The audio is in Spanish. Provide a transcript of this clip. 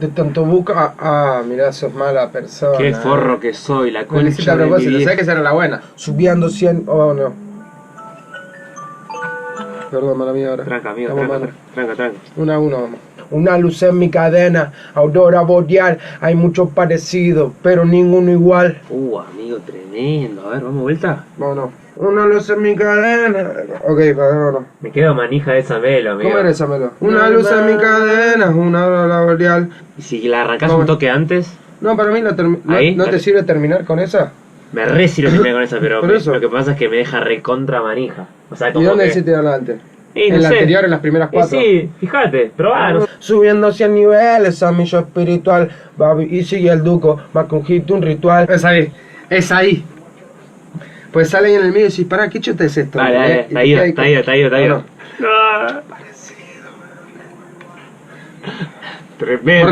De tanto busca. Mirá, sos mala persona. Qué forro que soy, la No lo hiciste a concha de mi propósito, vieja. sabés que esa era la buena. Subiendo 100. Oh, no. Perdón, mala mía ahora. Tranca, amigo, Estamos tranca. mal. 1-1, vamos. Una luz en mi cadena, aurora boreal. Hay muchos parecidos, pero ninguno igual. Amigo, tremendo. A ver, ¿vamos vuelta? Vámonos. Una luz en mi cadena. Ok, vámonos. Me quedo manija de esa melo, amigo. ¿Cómo era esa melo? Una luz en mi cadena, una aurora boreal. ¿Y si la arrancás Vamos. un toque antes? No, para mí Ahí, ¿no te dale. sirve terminar con esa? Me re sirve terminar con esa, pero Por eso. lo que pasa es que me deja recontra manija. O sea, ¿Y como dónde que... hiciste adelante? Y no En la sé. anterior, en las primeras 4. Sí, fíjate, probá, no sé. Subiendo 100 niveles a mi yo espiritual. Babi y sigue el duco, más que un hit, un ritual. Es ahí. Pues sale ahí en el medio y decís, pará, ¿qué chota es esto? Dale, está ido. No. Tremendo.